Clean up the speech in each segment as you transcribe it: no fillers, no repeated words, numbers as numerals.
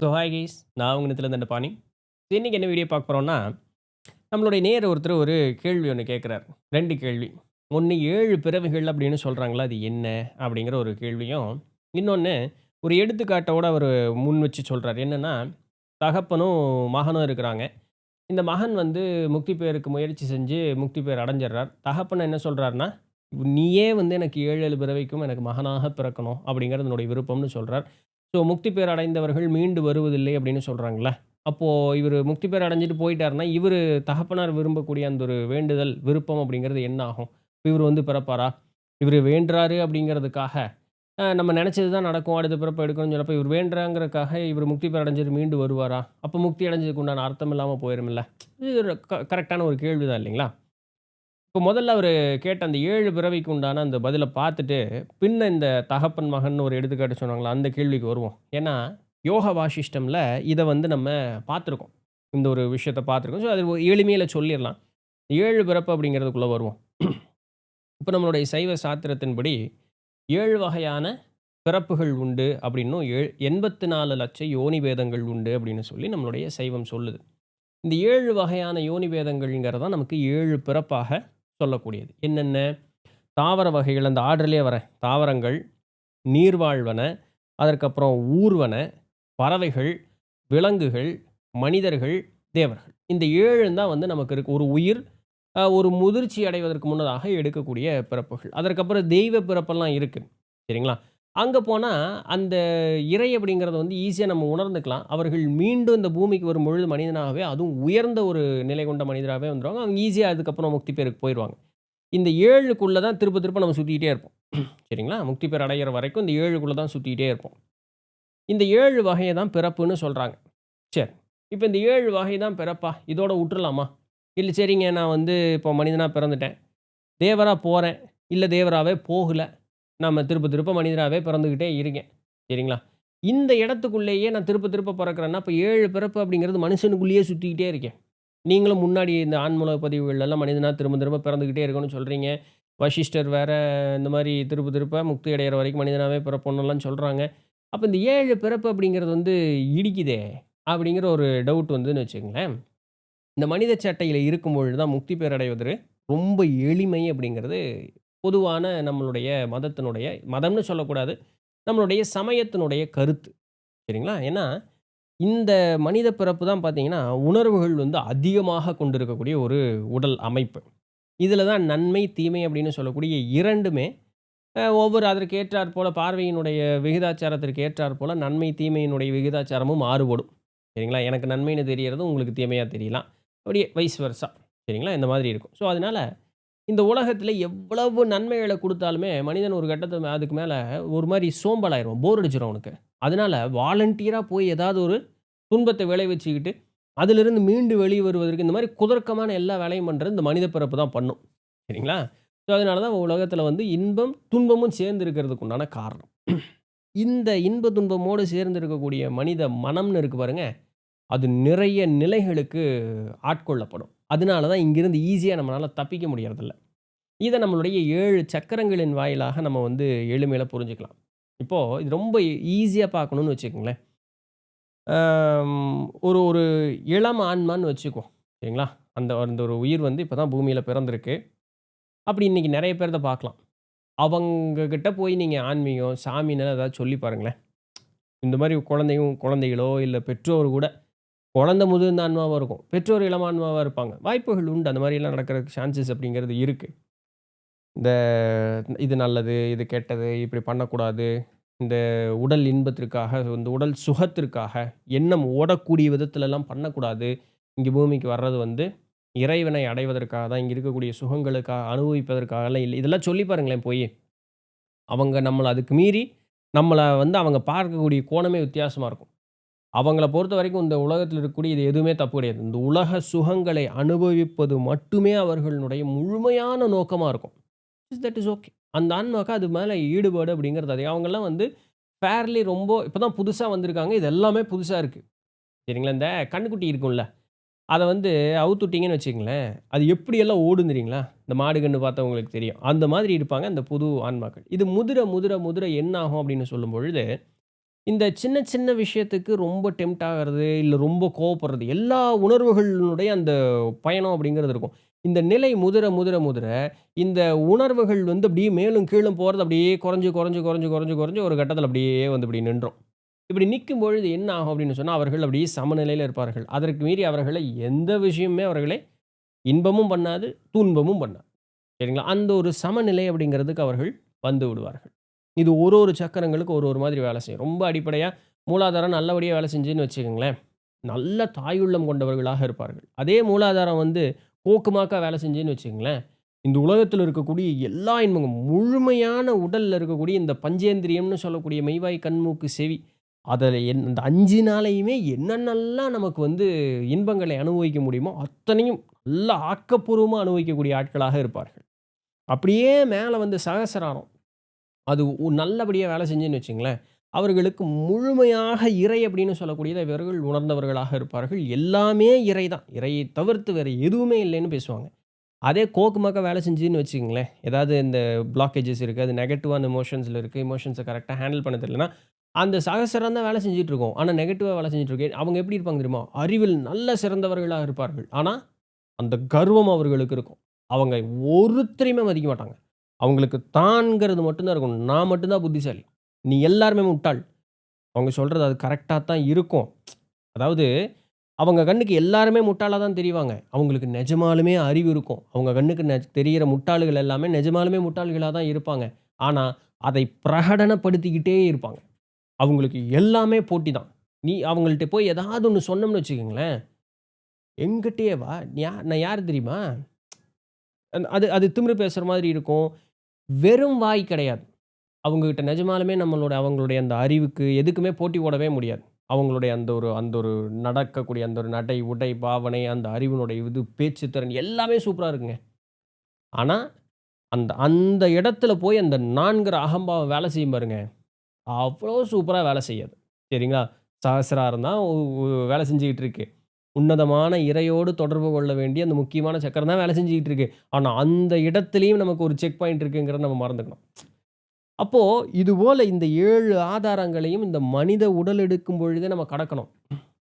Hi guys, நான் உங்க நித்தில தண்டபாணி. இன்னைக்கு என்ன வீடியோ பார்க்க போறோம்னா, நம்மளுடைய நேயர் ஒருத்தர் ஒரு கேள்வி ஒண்ணு கேட்கிறார். 2 கேள்வி. ஒண்ணு 7 பிறவிகள் அப்படின்னு சொல்றாங்கல்ல, அது என்ன? அப்படிங்கிற ஒரு கேள்வியும், இன்னொன்னு ஒரு எடுத்துக்காட்டோட அவரு முன் வச்சு சொல்றாரு. என்னன்னா, தகப்பனும், மகனும் இருக்கிறாங்க. இந்த மகன் வந்து முக்தி பேருக்கு முயற்சி செஞ்சு முக்தி பேர் அடைஞ்சிடுறார். தகப்பன் என்ன சொல்றாருன்னா, "நீயே வந்து எனக்கு 7, 7 பிறவிக்கும் எனக்கு மகனாக பிறக்கணும்." அப்படிங்கிறது என்னுடைய விருப்பம்னு சொல்றார். ஸோ முக்தி பேர் அடைந்தவர்கள் மீண்டு வருவதில்லை அப்படின்னு சொல்றாங்கல்ல. அப்போ இவரு முக்தி பேர் அடைஞ்சுட்டு போயிட்டாருன்னா, இவரு தகப்பனார் விரும்பக்கூடிய அந்த ஒரு வேண்டுதல், விருப்பம் அப்படிங்கிறது என்ன ஆகும்? இவரு வந்து பிறப்பாரா? இவரு வேண்டுறாரு அப்படிங்கிறதுக்காக, நம்ம நெனச்சது தான் நடக்கும். அடுத்த பிறப்பு எடுக்கணும்னு சொன்னப்ப, இவரு வேண்டுறாங்கிறதுக்காக இவரு முக்தி பேர் அடைஞ்சுட்டு மீண்டு வருவாரா? அப்ப முக்தி அடைஞ்சதுக்கு உண்டான அர்த்தம் இல்லாம போயிரும்ல. இது ஒரு கரெக்ட்டான ஒரு கேள்வி தான் இல்லைங்களா? இப்ப முதல்ல அவரு கேட்ட அந்த 7 பிறவிக்கு உண்டான அந்த பதில பார்த்துட்டு, பின்ன இந்த தகப்பன், மகன் ஒரு எடுத்துக்காட்டு சொன்னாங்கல்ல, அந்த கேள்விக்கு வருவோம். ஏன்னா, யோகா வாசிஷ்டம்ல இத வந்து நம்ம பார்த்துருக்கோம். இந்த ஒரு விஷயத்த பார்த்துருக்கோம். ஸோ, அது எளிமையில சொல்லிறலாம். 7 பிறப்பு அப்படிங்கிறதுக்குள்ள வருவோம். இப்ப நம்மளுடைய சைவ சாத்திரத்தின்படி 7 வகையான பிறப்புகள் உண்டு அப்படின்னும், 84 லட்ச யோனி பேதங்கள் உண்டு அப்படின்னு சொல்லி நம்மளுடைய சைவம் சொல்லுது. இந்த 7 வகையான யோனி பேதங்கள்ங்கிறது தான் நமக்கு 7 பிறப்பாக சொல்லக்கூடியது. என்னென்ன? தாவர வகைகள் அந்த ஆர்டர்லயே வரேன். தாவரங்கள், நீர்வாழ்வன, அதற்கப்புறம் ஊர்வன, பறவைகள், விலங்குகள், மனிதர்கள், தேவர்கள். இந்த 7ம் தான் வந்து நமக்கு இருக்கு. ஒரு உயிர் ஒரு முதிர்ச்சி அடைவதற்கு முன்னதாக எடுக்கக்கூடிய பிறப்புகள். அதற்கப்புறம் தெய்வ பிறப்பெல்லாம் இருக்கு. சரிங்களா? அங்க போனா, அந்த இறை அப்படிங்கிறத வந்து ஈஸியா நம்ம உணர்ந்துக்கலாம். அவர்கள் மீண்டும் இந்த பூமிக்கு வரும்பொழுது மனிதனாகவே, அதுவும் உயர்ந்த ஒரு நிலை கொண்ட மனிதராவே வந்துருவாங்க. அவங்க ஈஸியா அதுக்கப்புறம் முக்தி பேருக்கு போயிருவாங்க. இந்த 7க்குள்ள தான் திருப்ப திருப்ப நம்ம சுத்திக்கிட்டே இருப்போம். சரிங்களா? முக்தி பேர் அடையிற வரைக்கும் இந்த 7க்குள்ள தான் சுத்திக்கிட்டே இருப்போம். இந்த 7 வகைய தான் பிறப்புன்னு சொல்றாங்க. சரி. இப்ப இந்த 7 வகை தான் பிறப்பா? இதோட உட்டுறலாமா? இல்ல சரிங்க நான் வந்து இப்போ மனிதனா பிறந்துட்டேன். தேவரா போறேன். இல்ல தேவராவே போகல. நம்ம திருப்ப திருப்ப மனிதராவே பிறந்துகிட்டே இருக்கேன். சரிங்களா? இந்த இடத்துக்குள்ளேயே நான் திருப்ப திருப்ப பிறக்கிறேன்னா, அப்ப 7 பிறப்பு அப்படிங்கிறது மனுஷனுக்குள்ளேயே சுத்திக்கிட்டே இருக்கே. நீங்களும் முன்னாடி இந்த ஆன்மூலக பதிவுகள்லாம் மனிதனா திரும்ப திரும்ப பிறந்துகிட்டே இருக்கணும்னு சொல்றீங்க. வசிஷ்டர் வேற இந்த மாரி திருப்ப திருப்ப முக்தி அடையிற வரைக்கும் மனிதனாவே பிறப்போம்னுலாம் சொல்றாங்க. அப்ப இந்த 7 பிறப்பு அப்படிங்கிறது வந்து இடிக்குதே! அப்படிங்கிற ஒரு டவுட் வந்துன்னு வச்சுக்கங்களேன். இந்த மனித சட்டையில இருக்கும்பொழுது தான் முக்தி பேரடைவது ரொம்ப எளிமை அப்படிங்கிறது பொதுவான நம்மளுடைய மதத்தினுடைய மதம்னு சொல்லக்கூடாது. நம்மளுடைய சமயத்தினுடைய கருத்து. சரிங்களா? ஏன்னா, இந்த மனித பிறப்பு தான் பார்த்தீங்கன்னா, உணர்வுகள் வந்து அதிகமாக கொண்டிருக்கக்கூடிய ஒரு உடல் அமைப்பு. இதில தான் நன்மை, தீமை அப்படின்னு சொல்லக்கூடிய 2மே ஒவ்வொரு அதற்கு ஏற்றார் போல பார்வையினுடைய விகிதாச்சாரத்திற்கு ஏற்றார் போல நன்மை, தீமையினுடைய விகிதாச்சாரமும் மாறுபடும். சரிங்களா? எனக்கு நன்மைன்னு தெரியறது உங்களுக்கு தீமையா தெரியலாம். அப்படியே வைஸ் வெர்சா. சரிங்களா? இந்த மாதிரி இருக்கும். ஸோ, அதனால இந்த உலகத்தில எவ்வளவு நன்மைகள குடுத்தாலுமே, மனிதன் ஒரு கட்டத்துல அதுக்கு மேல ஒரு மாரி சோம்பல் ஆயிருவான். போர் அடிச்சிரும் அவனுக்கு. அதனால வாலண்டியரா போய் ஏதாவது ஒரு துன்பத்த விளைவிச்சுக்கிட்டு, அதிலிருந்து மீண்டு வெளிய வருவதற்கு இந்த மாரி குதர்க்கமான எல்லா வேலையும் பண்றது இந்த மனித பிறப்பு தான் பண்ணும். சரிங்களா? ஸோ, அதனால தான் உலகத்தில வந்து இன்பம், துன்பமும் சேர்ந்து இருக்கிறதுக்கு உண்டான காரணம். இந்த இன்ப துன்பமோடு சேர்ந்து இருக்கக்கூடிய மனித மனம்னு இருக்கு பாருங்க, அது நிறைய நிலைகளுக்கு ஆட்கொள்ளப்படும். அதனால தான் இங்கிருந்து ஈஸியா நம்மனால தப்பிக்க முடியறதில்ல. இத நம்மளுடைய 7 சக்கரங்களின் வாயிலாக நம்ம வந்து எளிமையில புரிஞ்சுக்கலாம். இப்போ இது ரொம்ப ஈஸியா பார்க்கணும்னு வச்சுக்கங்களேன். ஒரு ஒரு இளம் ஆன்மான்னு வச்சுக்குவோம். சரிங்களா? அந்த அந்த ஒரு உயிர் வந்து இப்ப தான் பூமியில பிறந்திருக்கு. அப்படி இன்னைக்கு நெறைய பேர்த்த பார்க்கலாம். அவங்க கிட்ட போய் நீங்க ஆன்மீகம், சாமின்னு ஏதாவது சொல்லி பாருங்களேன். இந்த மாரி குழந்தைகளோ, இல்ல பெற்றோர் கூட குழந்தை முதிர்ந்த ஆன்மாவா இருக்கும். பெற்றோர் இளம் ஆன்மாவா இருப்பாங்க. வாய்ப்புகள் உண்டு. அந்த மாரிலாம் நடக்கிறதுக்கு சான்சஸ் அப்படிங்கிறது இருக்கு. இந்த இது நல்லது, இது கெட்டது, இப்படி பண்ணக்கூடாது. இந்த உடல் இன்பத்திற்காக, இந்த உடல் சுகத்திற்காக, எண்ணம் ஓடக்கூடிய விதத்துலலாம் பண்ணக்கூடாது. இங்க பூமிக்கு வர்றது வந்து இறைவனை அடைவதற்காக தான், இங்க இருக்கக்கூடிய சுகங்களுக்காக, அனுபவிப்பதற்காகலாம் இல்ல. இதெல்லாம் சொல்லி பாருங்களேன் போயி. அவங்க நம்மள அதுக்கு மீறி, நம்மள வந்து அவங்க பார்க்கக்கூடிய கோணமே வித்தியாசமா இருக்கும். அவங்கள பொறுத்தவரைக்கும் இந்த உலகத்தில இருக்கக்கூடிய இது எதுவுமே தப்பு கிடையாது. இந்த உலக சுகங்களை அனுபவிப்பது மட்டுமே அவர்களுடைய முழுமையான நோக்கமா இருக்கும். That is okay. அந்த ஆன்மாவுக்கு அது மேல ஈடுபாடு அப்படிங்கிறது அது. அவங்கலாம் வந்து ஃபேர்லி ரொம்ப இப்ப தான் புதுசா வந்திருக்காங்க. இது எல்லாமே புதுசா இருக்கு. சரிங்களா? இந்த கன்னுக்குட்டி இருக்கும்ல, அத வந்து அவுத்துட்டீங்கன்னு வச்சுக்கங்களேன், அது எப்படியெல்லாம் ஓடும் தெரியுங்களா? இந்த மாடு கன்னு பார்த்தவங்களுக்கு தெரியும். அந்த மாதிரி இருப்பாங்க இந்த புது ஆன்மாக்கள். இது முதிர என்ன ஆகும் அப்படின்னு சொல்லும்பொழுது, இந்த சின்ன சின்ன விஷயத்துக்கு ரொம்ப டெம்ப்ட் ஆகுறது, இல்ல ரொம்ப கோவப்படுறது, எல்லா உணர்வுகளினுடைய அந்த பயணம் அப்படிங்கிறது இருக்கும். இந்த நிலை முதிர, முதிர, முதிர இந்த உணர்வுகள் வந்து அப்படியே மேலும் கீழும் போறது அப்படியே குறைஞ்சு, குறைஞ்சு, குறைஞ்சு, குறைஞ்சு, குறைஞ்சு ஒரு கட்டத்தில அப்படியே வந்து இப்படி நின்றும். இப்படி நிற்கும் பொழுது என்ன ஆகும் அப்படின்னு சொன்னா, அவர்கள் அப்படியே சமநிலையில இருப்பார்கள். அதற்கு மீறி அவர்களை எந்த விஷயமுமே அவர்களை இன்பமும் பண்ணாது, துன்பமும் பண்ணாது. சரிங்களா? அந்த ஒரு சமநிலை அப்படிங்கிறதுக்கு அவர்கள் வந்து விடுவார்கள். இது ஒரு ஒரு சக்கரங்களுக்கு ஒரு ஒரு மாதிரி வேலை செய்யும். ரொம்ப அடிப்படையா மூலாதாரம் நல்லபடியா வேலை செஞ்சுதுன்னு வச்சுக்கங்களேன், நல்ல தாயுள்ளம் கொண்டவர்களாக இருப்பார்கள். அதே மூலாதாரம் வந்து கோக்குமாக்கா வேலை செஞ்சுதுன்னு வச்சுக்கங்களேன், இந்த உலகத்தில இருக்கக்கூடிய எல்லா இன்பமும் முழுமையான உடல்ல இருக்கக்கூடிய இந்த பஞ்சேந்திரியம்னு சொல்லக்கூடிய மெய்வாய், கண், மூக்கு, செவி அதில இந்த 5னாலயுமே என்னென்னலாம் நமக்கு வந்து இன்பங்களை அனுபவிக்க முடியுமோ, அத்தனையும் நல்லா ஆக்கப்பூர்வமா அனுபவிக்கக்கூடிய ஆட்களாக இருப்பார்கள். அப்படியே மேல வந்து சகசிராரம். அது நல்லபடியா வேலை செஞ்சுதுன்னு வச்சுங்களேன், அவர்களுக்கு முழுமையாக இறை அப்படின்னு சொல்லக்கூடியத இவர்கள் உணர்ந்தவர்களாக இருப்பார்கள். எல்லாமே இறை தான். இறையை தவிர்த்து வேற எதுவுமே இல்லைன்னு பேசுவாங்க. அதே கோக்குமாக்கா வேலை செஞ்சுதுன்னு வச்சுக்கங்களேன், ஏதாவது இந்த பிளாக்கேஜஸ் இருக்கு, அது நெகட்டிவான எமோஷன்ஸ்ல இருக்கு, எமோஷன்ஸ கரெக்ட்டா ஹேண்டில் பண்ண தெரியலன்னா, அந்த சகசிரம் தான் வேலை செஞ்சுட்டு இருக்கும். ஆனா நெகட்டிவா வேலை செஞ்சுட்டு இருக்கு. அவங்க எப்படி இருப்பாங்க தெரியுமா? அறிவில் நல்ல சிறந்தவர்களா இருப்பார்கள். ஆனா, அந்த கர்வம் அவர்களுக்கு இருக்கும். அவங்க ஒருத்தரையுமே மதிக்க மாட்டாங்க. அவங்களுக்கு தான்ங்கிறது மட்டும் தான் இருக்கும். நான் மட்டும் தான் புத்திசாலி. நீ எல்லாருமே முட்டாள். அவங்க சொல்றது அது கரெக்ட்டா தான் இருக்கும். அதாவது அவங்க கண்ணுக்கு எல்லாருமே முட்டாளா தான் தெரிவாங்க. அவங்களுக்கு நெஜமாலுமே அறிவு இருக்கும். அவங்க கண்ணுக்கு தெரியிற முட்டாள்கள் எல்லாமே நெஜமாலுமே முட்டாள்களா தான் இருப்பாங்க. ஆனா, அதை பிரகடனப்படுத்திக்கிட்டே இருப்பாங்க. அவங்களுக்கு எல்லாமே போட்டி தான். நீ அவங்கள்ட்ட போய் ஏதாவது ஒண்ணு சொன்னோம்னு வச்சுக்கங்களேன், "என்கிட்டயே வா! நான் யாரு தெரியுமா?" அது அது திமிரு பேசுற மாதிரி இருக்கும். வெறும் வாய் கிடையாது. அவங்ககிட்ட நிஜமாலுமே அவங்களுடைய அந்த அறிவுக்கு எதுக்குமே போட்டி போடவே முடியாது. அவங்களுடைய அந்த ஒரு நடக்கக்கூடிய அந்த ஒரு நடை, உடை, பாவனை, அந்த அறிவினுடைய பேச்சு திறன் எல்லாமே சூப்பரா இருக்குங்க. ஆனா, அந்த அந்த இடத்துல போய் அந்த நான்கிற அகம்பாவம் வேலை செய்யும் பாருங்க. அவ்வளோ சூப்பரா வேலை செய்யாது. சரிங்களா? சகசிராரம் தான் வேலை செஞ்சுகிட்டு இருக்கு. உன்னதமான இறையோடு தொடர்பு கொள்ள வேண்டிய அந்த முக்கியமான சக்கரம் தான் வேலை செஞ்சுகிட்டு இருக்கு. ஆனா, அந்த இடத்திலேயும் நமக்கு ஒரு செக் பாயிண்ட் இருக்குங்கிறத நம்ம மறந்துக்கணும். அப்போ இதுபோல இந்த 7 ஆதாரங்களையும் இந்த மனித உடல் எடுக்கும் பொழுதே நம்ம கடக்கணும்.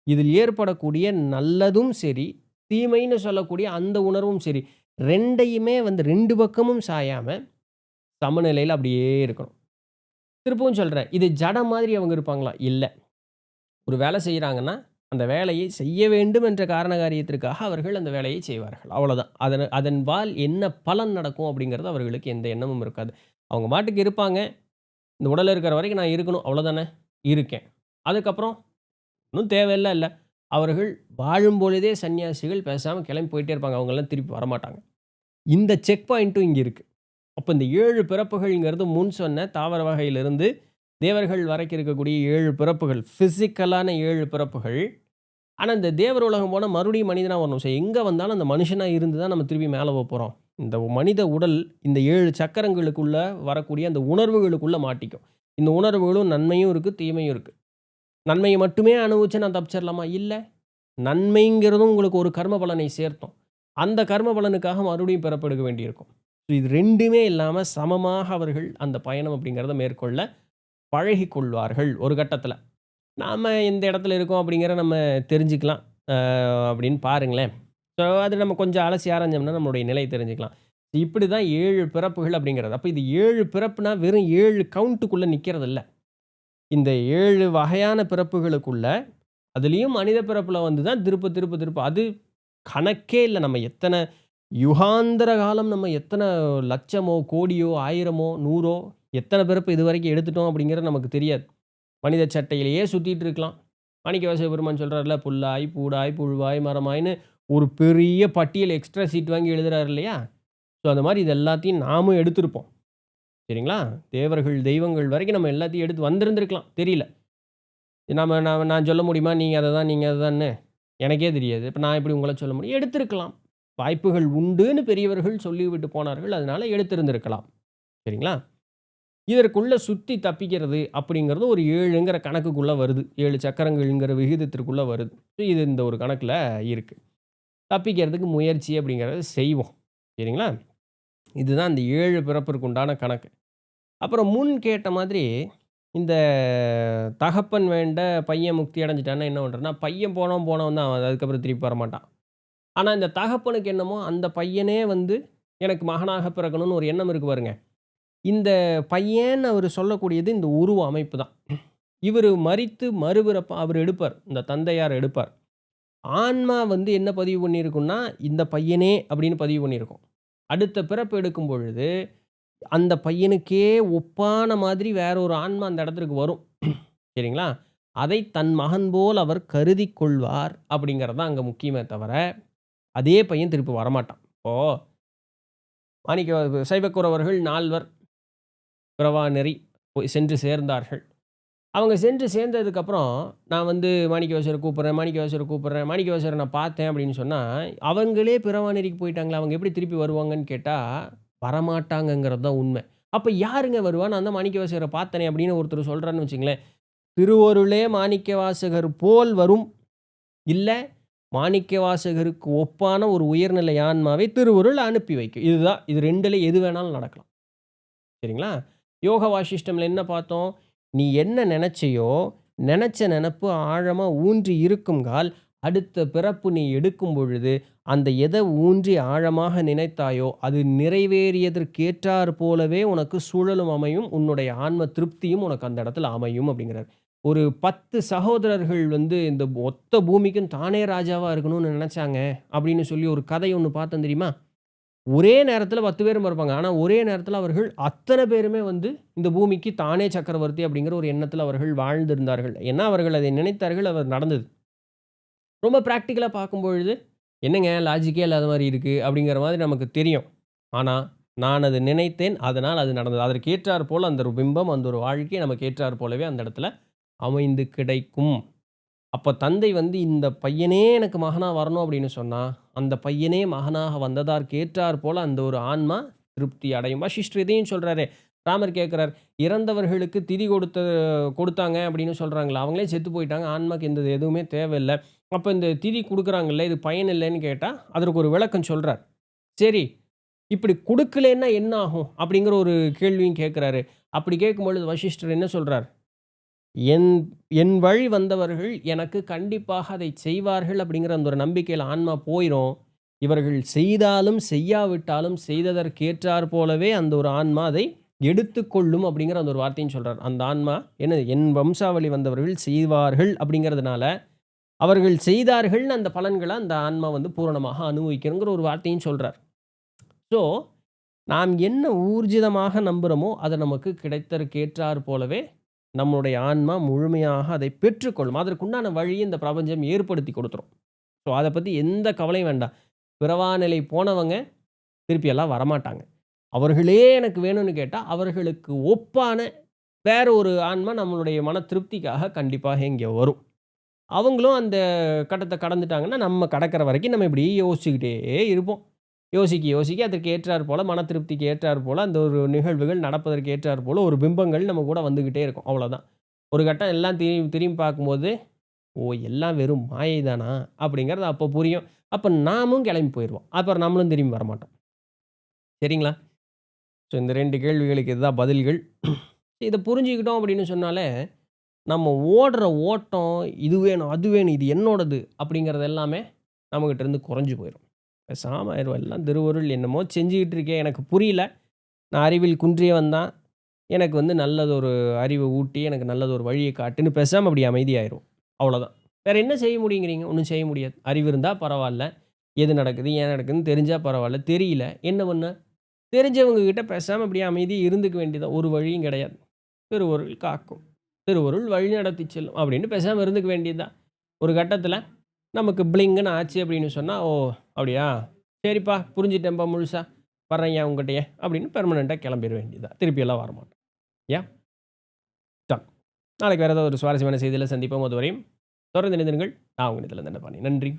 இதில் ஏற்படக்கூடிய நல்லதும் சரி, தீமைன்னு சொல்லக்கூடிய அந்த உணர்வும் சரி, 2யுமே வந்து 2 பக்கமும் சாயாம சமநிலையில அப்படியே இருக்கணும். திருப்பவும் சொல்றேன். இது ஜடம் மாதிரி அவங்க இருப்பாங்களா? இல்ல. ஒரு வேலை செய்றாங்கன்னா, அந்த வேலையை செய்ய வேண்டும் என்ற காரண காரியத்திற்காக அவர்கள் அந்த வேலையை செய்வார்கள். அவ்வளோதான். அதன்பால் என்ன பலன் நடக்கும் அப்படிங்கிறது அவர்களுக்கு எந்த எண்ணமும் இருக்காது. அவங்க பாட்டுக்கு இருப்பாங்க. இந்த உடல்ல இருக்கிற வரைக்கும் நான் இருக்கணும். அவ்வளோதானே. இருக்கேன். அதுக்கப்புறம் ஒண்ணும் தேவையெல்லாம் இல்ல. அவர்கள் வாழும் பொழுதே சன்னியாசிகள் பேசாம கிளம்பி போயிட்டே இருப்பாங்க. அவங்கலாம் திருப்பி வரமாட்டாங்க. இந்த செக் பாயிண்ட்டும் இங்க இருக்கு. அப்ப இந்த 7 பிறப்புகள்ங்கிறது முன் சொன்ன தாவர வகையிலிருந்து தேவர்கள் வரைக்கும் இருக்கக்கூடிய 7 பிறப்புகள். பிசிக்கலான 7 பிறப்புகள். ஆனா, இந்த தேவர் உலகம் போனா மறுபடியும் மனிதனா வரணும். எங்க வந்தாலும் அந்த மனுஷனா இருந்து தான் நம்ம திருப்பி மேல போப்போறோம். இந்த மனித உடல் இந்த 7 சக்கரங்களுக்குள்ள வரக்கூடிய அந்த உணர்வுகளுக்குள்ள மாட்டிக்கும். இந்த உணர்வுகளும் நன்மையும் இருக்கு, தீமையும் இருக்கு. நன்மைய மட்டுமே அனுபவிச்சு நான் தப்பிச்சிரலாமா? இல்ல. நன்மைங்கிறதும் உங்களுக்கு ஒரு கர்ம பலனை சேர்த்தும். அந்த கர்ம பலனுக்காக மறுபடியும் பிறப்பெடுக்க வேண்டியிருக்கும். இது 2மே இல்லாம சமமாக அவர்கள் அந்த பயணம் அப்படிங்கிறத மேற்கொள்ள பழகிக் கொள்வார்கள் ஒரு கட்டத்தில. நாம எந்த இடத்துல இருக்கோம் அப்படிங்கிறத நம்ம தெரிஞ்சுக்கலாம். அப்படின்னு பாருங்களேன். ஸோ அது நம்ம கொஞ்சம் அலசி ஆராய்ஞ்சோம்னா நம்மளுடைய நிலை தெரிஞ்சுக்கலாம். இப்படி தான் 7 பிறப்புகள் அப்படிங்கிறது. அப்ப இது 7 பிறப்புனா வெறும் 7 கவுண்ட்டுக்குள்ள நிக்கிறதில்ல. இந்த 7 வகையான பிறப்புகளுக்குள்ள, அதிலயும் மனித பிறப்புல வந்து தான் திருப்ப, திருப்ப, திருப்ப அது கணக்கே இல்ல. நம்ம எத்தன யுகாந்தர காலம் நம்ம எத்தன லட்சமோ, கோடியோ, 1000மோ, 100ஓ எத்தன பிறப்பு இதுவரைக்கும் எடுத்துட்டோம் அப்படிங்கிறது நமக்கு தெரியாது. மனித சட்டையிலேயே சுத்திட்டு இருக்கலாம். மாணிக்கவாசக பெருமான் சொல்றார்ல, "புல்லாய், பூடாய், புழுவாய், மரமாய்ன்னு" ஒரு பெரிய பட்டியல் எக்ஸ்ட்ரா சீட் வாங்கி எழுதுறாரு இல்லையா? ஸோ அந்த மாரி இது எல்லாத்தையும் நாமும் எடுத்திருப்போம். சரிங்களா? தேவர்கள், தெய்வங்கள் வரைக்கும் நம்ம எல்லாத்தையும் எடுத்து வந்திருந்திருக்கலாம். தெரியல. நான் சொல்ல முடியுமா? நீங்க அததான், நீங்க அதுதான்னு? எனக்கே தெரியாது. இப்ப நான் எப்படி உங்கள சொல்ல முடியும்? எடுத்திருக்கலாம். வாய்ப்புகள் உண்டுன்னு பெரியவர்கள் சொல்லிவிட்டு போனார்கள். அதனால எடுத்திருந்திருக்கலாம். சரிங்களா? இதற்குள்ள சுத்தி தப்பிக்கிறது அப்படிங்கிறது ஒரு 7ங்கிற கணக்குக்குள்ள வருது. 7 சக்கரங்கள்ங்கிற விகிதத்திற்குள்ள வருது. இது இந்த ஒரு கணக்குல இருக்கு. தப்பிக்கிறதுக்கு முயற்சி அப்படிங்கிறத செய்வோம். சரிங்களா? இதுதான் இந்த 7 பிறப்பிற்கு உண்டான கணக்கு. அப்புறம் முன் கேட்ட மாதிரி இந்த தகப்பன் வேண்ட பையன் முக்தி அடைஞ்சுட்டான்னா என்ன பண்றான்னா, பையன் போனவன் தான். அவன் அதுக்கப்புறம் திருப்பி வரமாட்டான். ஆனா, இந்த தகப்பனுக்கு என்னமோ அந்த பையனே வந்து எனக்கு மகனாக பிறக்கணும்னு ஒரு எண்ணம் இருக்கு பாருங்க. இந்த பையன்னு அவரு சொல்லக்கூடியது இந்த உருவ அமைப்பு தான். இவரு மரித்து மறுபிறப்ப அவரு எடுப்பார். இந்த தந்தையார் எடுப்பார். ஆன்மா வந்து என்ன பதிவு பண்ணியிருக்கும்னா, இந்த பையனே அப்படின்னு பதிவு பண்ணியிருக்கும். அடுத்த பிறப்பு எடுக்கும் பொழுது, அந்த பையனுக்கே ஒப்பான மாதிரி வேற ஒரு ஆன்மா அந்த இடத்திற்கு வரும். சரிங்களா? அதை தன் மகன் போல் அவர் கருதிக் கொள்வார் அப்படிங்கிறது தான் அங்க முக்கியமே தவிர, அதே பையன் திருப்பி வரமாட்டான். இப்போ மாணிக்க சைவக்குரவர்கள் 4 பிறவா நெறி போய் சென்று சேர்ந்தார்கள். அவங்க சென்று சேர்ந்ததுக்கப்புறம், நான் வந்து மாணிக்கவாசகர கூப்பிடுறேன், மாணிக்கவாசகர கூப்பிடுறேன், மாணிக்கவாசகர நான் பார்த்தேன் அப்படின்னு சொன்னா, அவங்களே பிறவா நெறிக்கு போயிட்டாங்களா? அவங்க எப்படி திருப்பி வருவாங்கன்னு கேட்டா, வரமாட்டாங்கங்கிறது தான் உண்மை. அப்ப யாருங்க வருவா? நான் தான் மாணிக்கவாசகர பார்த்தனே அப்படின்னு ஒருத்தர் சொல்றாருன்னு வச்சுக்கங்களேன். திருவருளே மாணிக்கவாசகர் போல் வரும். இல்ல மாணிக்கவாசகருக்கு ஒப்பான ஒரு உயர்நிலை ஆன்மாவை திருவருள் அனுப்பி வைக்கும். இதுதான். இது 2ல எது வேணாலும் நடக்கலாம். சரிங்களா? யோக வாசிஷ்டம்ல என்ன பார்த்தோம்? நீ என்ன நெனச்சையோ, நெனச்ச நெனப்பு ஆழமா ஊன்றி இருக்குங்கால், அடுத்த பிறப்பு நீ எடுக்கும் பொழுது, அந்த எத ஊன்றி ஆழமாக நினைத்தாயோ, அது நிறைவேறியதற்கேற்றார் போலவே உனக்கு சூழலும் அமையும். உன்னுடைய ஆன்ம திருப்தியும் உனக்கு அந்த இடத்துல அமையும் அப்படிங்கிறார். ஒரு 10 சகோதரர்கள் வந்து இந்த மொத்த பூமிக்கும் தானே ராஜாவா இருக்கணும்னு நெனச்சாங்க, அப்படின்னு சொல்லி ஒரு கதை ஒண்ணு பார்த்தோம் தெரியுமா? ஒரே நேரத்தில 10 பேரும் பொறப்பாங்க. ஆனா, ஒரே நேரத்தில அவர்கள் அத்தன பேருமே வந்து இந்த பூமிக்கு தானே சக்கரவர்த்தி அப்படிங்கிற ஒரு எண்ணத்தில அவர்கள் வாழ்ந்திருந்தார்கள். ஏன்னா, அவர்கள் அதை நினைத்தார்கள். அது நடந்தது. ரொம்ப பிராக்டிகலா பார்க்கும்பொழுது, என்னங்க லாஜிக்கே இல்லாத மாரி இருக்கு அப்படிங்கிற மாதிரி நமக்கு தெரியும். ஆனா, நான் அது நினைத்தேன். அதனால் அது நடந்தது. அதற்கு ஏற்றார் போல அந்த ஒரு பிம்பம், அந்த ஒரு வாழ்க்கை நமக்கு ஏற்றார் போலவே அந்த இடத்துல அமைந்து கிடைக்கும். அப்ப தந்தை வந்து இந்த பையனே எனக்கு மகனா வரணும் அப்படின்னு சொன்னா, அந்த பையனே மகனாக வந்ததற்கு ஏற்றார் போல அந்த ஒரு ஆன்மா திருப்தி அடையும். வசிஷ்டர் இதையும் சொல்றாரே. ராமர் கேட்கிறார், "இறந்தவர்களுக்கு திதி கொடுத்தாங்க அப்படின்னு சொல்றாங்களே, அவங்களே செத்து போயிட்டாங்க. ஆன்மாக்கு இந்த எதுவுமே தேவையில்ல. அப்ப இந்த திதி குடுக்குறாங்கல்ல, இது பயன் இல்லன்னு" கேட்டா, அதற்கு ஒரு விளக்கம் சொல்றார். சரி, இப்படி குடுக்கலேன்னா என்ன ஆகும்? அப்படிங்கிற ஒரு கேள்வியும் கேட்கிறாரு. அப்படி கேட்கும்பொழுது வசிஷ்டர் என்ன சொல்றார்? என் என் வழி வந்தவர்கள் எனக்கு கண்டிப்பாக அதை செய்வார்கள் அப்படிங்கிற அந்த ஒரு நம்பிக்கையில ஆன்மா போயிரும். இவர்கள் செய்தாலும், செய்யாவிட்டாலும் செய்ததற்கேற்றார் போலவே அந்த ஒரு ஆன்மா அதை எடுத்துக்கொள்ளும் அப்படிங்கிற அந்த ஒரு வார்த்தையும் சொல்றார். அந்த ஆன்மா என்னது என் வம்சாவளி வந்தவர்கள் செய்வார்கள் அப்படிங்கிறதுனால, அவர்கள் செய்தார்கள்னு அந்த பலன்கள அந்த ஆன்மா வந்து பூரணமாக அனுபவிக்கணுங்கிற ஒரு வார்த்தையும் சொல்றார். ஸோ, நாம் என்ன ஊர்ஜிதமாக நம்புறோமோ, அது நமக்கு கிடைத்தற்கேற்றார் போலவே நம்முடைய ஆன்மா முழுமையாக அதை பெற்றுக்கொள்ளும். அதற்குண்டான வழியை இந்த பிரபஞ்சம் ஏற்படுத்தி கொடுத்துரும். ஸோ, அத பத்தி எந்த கவலையும் வேண்டாம். பிறவா நிலை போனவங்க திருப்பி எல்லாம் வரமாட்டாங்க. அவர்களே எனக்கு வேணும்னு கேட்டா, அவர்களுக்கு ஒப்பான வேற ஒரு ஆன்மா நம்மளுடைய மன திருப்திக்காக கண்டிப்பாக இங்க வரும். அவங்களும் அந்த கட்டத்த கடந்துட்டாங்கன்னா, நம்ம கடக்கிற வரைக்கும் நம்ம இப்படி யோசிச்சுக்கிட்டே இருப்போம். யோசிக்க அதற்கு ஏற்றார் போல, மன திருப்திக்கு ஏற்றார் போல, அந்த ஒரு நிகழ்வுகள் நடப்பதற்கு ஏற்றார் போல ஒரு பிம்பங்கள் நம்ம கூட வந்துகிட்டே இருக்கும். அவ்வளோதான். ஒரு கட்டம் எல்லாம் திரும்பி திரும்பி பார்க்கும்போது, "ஓ! எல்லாம் வெறும் மாயை தானா?" அப்படிங்கிறது அப்போ புரியும். அப்ப நாமும் கிளம்பி போயிருவோம். அப்புறம் நம்மளும் திரும்பி வரமாட்டோம். சரிங்களா? ஸோ இந்த 2 கேள்விகளுக்கு இதுதான் பதில்கள். இத புரிஞ்சுக்கிட்டோம் அப்படின்னு சொன்னாலே, நம்ம ஓடுற ஓட்டம், இது வேணும், அது வேணும், இது என்னோடது அப்படிங்கிறது எல்லாமே நம்மகிட்ட இருந்து குறைஞ்சு போயிரும். பேசாம ஆயிருவோம். எல்லாம் திருவருள் என்னமோ செஞ்சுகிட்டு இருக்கேன். எனக்கு புரியல. நான் அறிவில் குன்றியவன் தான். எனக்கு வந்து நல்லதொரு அறிவ ஊட்டி, எனக்கு நல்லதொரு வழிய காட்டுன்னு பேசாம அப்படி அமைதியாயிருவோம். அவ்வளோதான். வேற என்ன செய்ய முடியுங்கிறீங்க? ஒண்ணும் செய்ய முடியாது. அறிவு இருந்தா பரவால்ல. எது நடக்குது, ஏன் நடக்குதுன்னு தெரிஞ்சா பரவால்ல. தெரியல. என்ன பண்ண? தெரிஞ்சவங்க கிட்ட பேசாம அப்படியே அமைதியா இருந்துக்க வேண்டியது தான். ஒரு வழியும் கிடையாது. திருவருள் காக்கும். திருவருள் வழிநடத்தி செல்லும். அப்படின்னு பேசாம இருந்துக்க வேண்டியது தான். ஒரு கட்டத்தில நமக்கு பிளிங்குன்னு ஆச்சு அப்படின்னு சொன்னா, "ஓ! அப்படியா? சரிப்பா புரிஞ்சுட்டேன்ப்பா முழுசா. வர்றேன்யா உங்கிட்டயே" அப்படின்னு பெர்மனன்ட்டா கிளம்பிற வேண்டியது தான். திருப்பியெல்லாம் வரமாட்டோம். யா டன். நாளைக்கு வேற ஏதாவது ஒரு சுவாரஸ்யமான செய்தியில சந்திப்போம். அதுவரையும் தொடர்ந்து இணைந்திருங்கள். நான் உங்க நிதில தண்டபாணி. நன்றி.